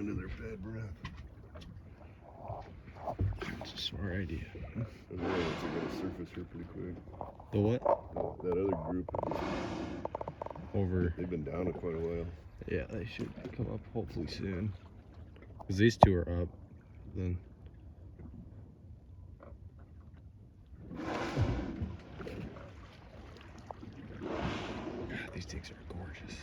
into their bad breath. It's a smart idea. And the other ones are going to surface here pretty quick. The what? That other group, Over. they've been down for quite a while. Yeah, they should come up hopefully soon. Because these two are up. Then. God, these things are gorgeous.